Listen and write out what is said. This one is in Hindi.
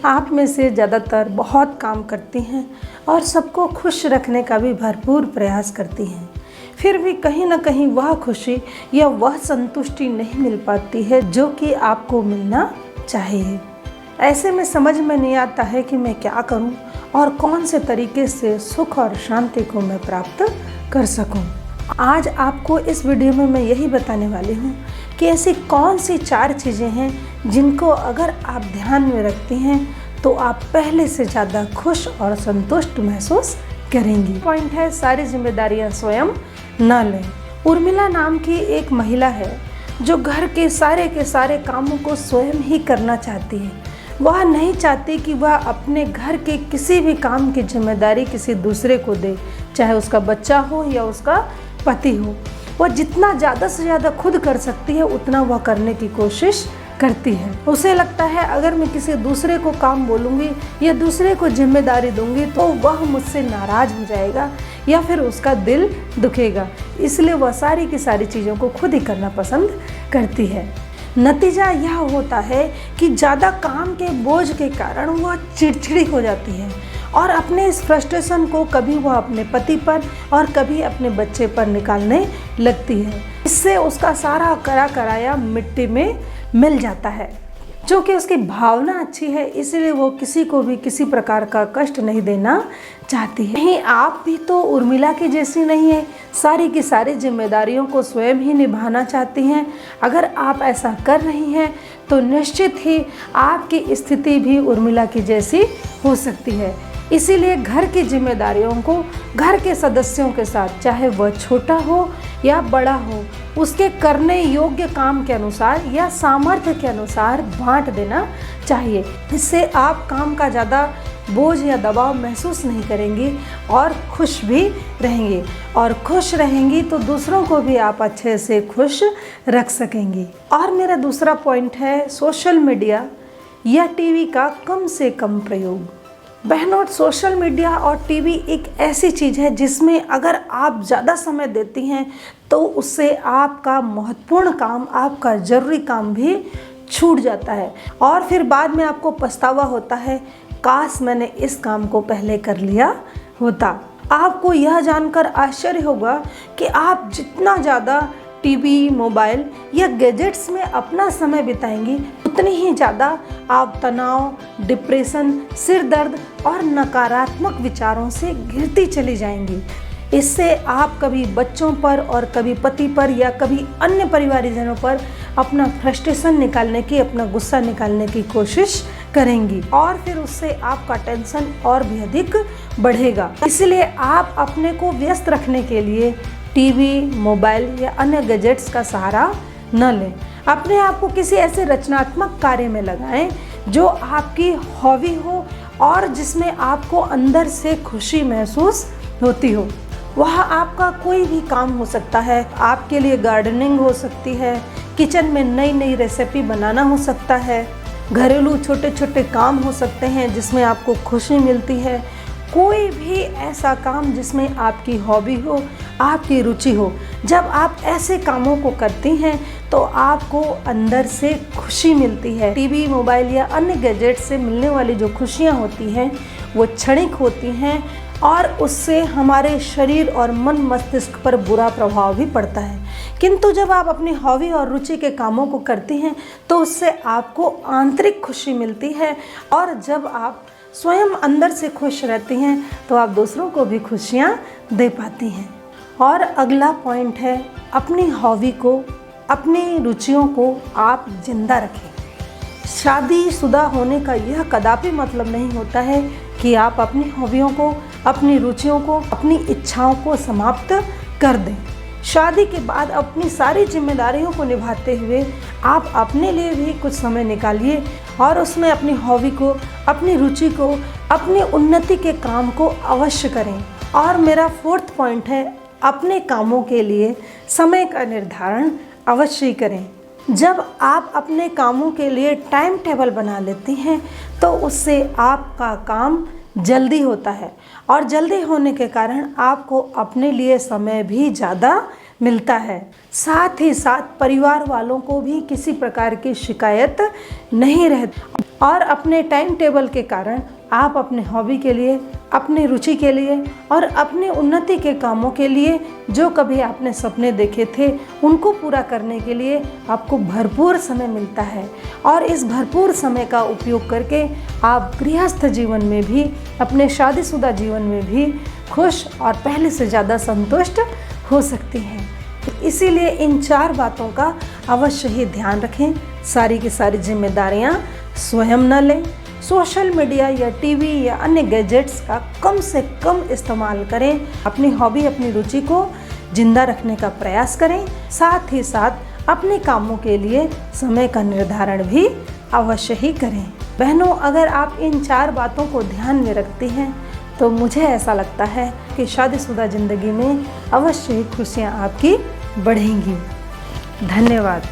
आप में से ज़्यादातर बहुत काम करती हैं और सबको खुश रखने का भी भरपूर प्रयास करती हैं, फिर भी कहीं ना कहीं वह खुशी या वह संतुष्टि नहीं मिल पाती है जो कि आपको मिलना चाहिए। ऐसे में समझ में नहीं आता है कि मैं क्या करूं और कौन से तरीके से सुख और शांति को मैं प्राप्त कर सकूं। आज आपको इस वीडियो में मैं यही बताने वाली हूं कि ऐसी कौन सी 4 चीज़ें हैं जिनको अगर आप ध्यान में रखती हैं तो आप पहले से ज़्यादा खुश और संतुष्ट महसूस करेंगी। पॉइंट है, सारी जिम्मेदारियां स्वयं न लें। उर्मिला नाम की एक महिला है जो घर के सारे कामों को स्वयं ही करना चाहती है। वह नहीं चाहती कि वह अपने घर के किसी भी काम की जिम्मेदारी किसी दूसरे को दे, चाहे उसका बच्चा हो या उसका पति हो। वह जितना ज़्यादा से ज़्यादा खुद कर सकती है उतना वह करने की कोशिश करती है। उसे लगता है अगर मैं किसी दूसरे को काम बोलूँगी या दूसरे को जिम्मेदारी दूंगी तो वह मुझसे नाराज़ हो जाएगा या फिर उसका दिल दुखेगा, इसलिए वह सारी की सारी चीज़ों को खुद ही करना पसंद करती है। नतीजा यह होता है कि ज़्यादा काम के बोझ के कारण वह चिड़चिड़ी हो जाती है और अपने इस फ्रस्ट्रेशन को कभी वह अपने पति पर और कभी अपने बच्चे पर निकालने लगती है। इससे उसका सारा कराया मिट्टी में मिल जाता है। जो कि उसकी भावना अच्छी है, इसीलिए वो किसी को भी किसी प्रकार का कष्ट नहीं देना चाहती है। नहीं, आप भी तो उर्मिला की जैसी नहीं है, सारी की सारी जिम्मेदारियों को स्वयं ही निभाना चाहती हैं। अगर आप ऐसा कर रही हैं तो निश्चित ही आपकी स्थिति भी उर्मिला की जैसी हो सकती है। इसीलिए घर की जिम्मेदारियों को घर के सदस्यों के साथ, चाहे वह छोटा हो या बड़ा हो, उसके करने योग्य काम के अनुसार या सामर्थ्य के अनुसार बांट देना चाहिए। इससे आप काम का ज़्यादा बोझ या दबाव महसूस नहीं करेंगी और खुश भी रहेंगी, और खुश रहेंगी तो दूसरों को भी आप अच्छे से खुश रख सकेंगी। और मेरा दूसरा पॉइंट है, सोशल मीडिया या टीवी का कम से कम प्रयोग। बहनों, सोशल मीडिया और टीवी एक ऐसी चीज़ है जिसमें अगर आप ज़्यादा समय देती हैं तो उससे आपका महत्वपूर्ण काम, आपका ज़रूरी काम भी छूट जाता है और फिर बाद में आपको पछतावा होता है, काश मैंने इस काम को पहले कर लिया होता। आपको यह जानकर आश्चर्य होगा कि आप जितना ज़्यादा टीवी, मोबाइल या गैजेट्स में अपना समय बिताएंगी उतनी ही ज़्यादा आप तनाव, डिप्रेशन, सिर दर्द और नकारात्मक विचारों से घिरती चली जाएंगी। इससे आप कभी बच्चों पर और कभी पति पर या कभी अन्य परिवारजनों पर अपना फ्रस्ट्रेशन निकालने की, अपना गुस्सा निकालने की कोशिश करेंगी और फिर उससे आपका टेंशन और भी अधिक बढ़ेगा। इसलिए आप अपने को व्यस्त रखने के लिए टीवी, मोबाइल या अन्य गैजेट्स का सहारा न लें। अपने आप को किसी ऐसे रचनात्मक कार्य में लगाएं जो आपकी हॉबी हो और जिसमें आपको अंदर से खुशी महसूस होती हो। वह आपका कोई भी काम हो सकता है, आपके लिए गार्डनिंग हो सकती है, किचन में नई नई रेसिपी बनाना हो सकता है, घरेलू छोटे छोटे काम हो सकते हैं जिसमें आपको खुशी मिलती है। कोई भी ऐसा काम जिसमें आपकी हॉबी हो, आपकी रुचि हो। जब आप ऐसे कामों को करती हैं तो आपको अंदर से खुशी मिलती है। टीवी, मोबाइल या अन्य गैजेट से मिलने वाली जो खुशियाँ होती हैं वो क्षणिक होती हैं और उससे हमारे शरीर और मन मस्तिष्क पर बुरा प्रभाव भी पड़ता है। किंतु जब आप अपनी हॉबी और रुचि के कामों को करती हैं तो उससे आपको आंतरिक खुशी मिलती है और जब आप स्वयं अंदर से खुश रहती हैं तो आप दूसरों को भी खुशियाँ दे पाती हैं। और अगला पॉइंट है, अपनी हॉबी को, अपनी रुचियों को आप जिंदा रखें। शादीशुदा होने का यह कदापि मतलब नहीं होता है कि आप अपनी हॉबियों को, अपनी रुचियों को, अपनी इच्छाओं को समाप्त कर दें। शादी के बाद अपनी सारी जिम्मेदारियों को निभाते हुए आप अपने लिए भी कुछ समय निकालिए और उसमें अपनी हॉबी को, अपनी रुचि को, अपनी उन्नति के काम को अवश्य करें। और मेरा 4th पॉइंट है, अपने कामों के लिए समय का निर्धारण अवश्य करें। जब आप अपने कामों के लिए टाइम टेबल बना लेती हैं तो उससे आपका काम जल्दी होता है और जल्दी होने के कारण आपको अपने लिए समय भी ज़्यादा मिलता है। साथ ही साथ परिवार वालों को भी किसी प्रकार की शिकायत नहीं रहती और अपने टाइम टेबल के कारण आप अपने हॉबी के लिए, अपनी रुचि के लिए और अपनी उन्नति के कामों के लिए जो कभी आपने सपने देखे थे उनको पूरा करने के लिए आपको भरपूर समय मिलता है। और इस भरपूर समय का उपयोग करके आप गृहस्थ जीवन में भी, अपने शादीशुदा जीवन में भी खुश और पहले से ज़्यादा संतुष्ट हो सकती हैं। इसीलिए इन 4 बातों का अवश्य ही ध्यान रखें। सारी की सारी जिम्मेदारियां स्वयं न लें। सोशल मीडिया या टीवी या अन्य गैजेट्स का कम से कम इस्तेमाल करें। अपनी हॉबी, अपनी रुचि को जिंदा रखने का प्रयास करें। साथ ही साथ अपने कामों के लिए समय का निर्धारण भी अवश्य ही करें। बहनों, अगर आप इन 4 बातों को ध्यान में रखती हैं तो मुझे ऐसा लगता है कि शादीशुदा ज़िंदगी में अवश्य ही खुशियाँ आपकी बढ़ेंगी। धन्यवाद।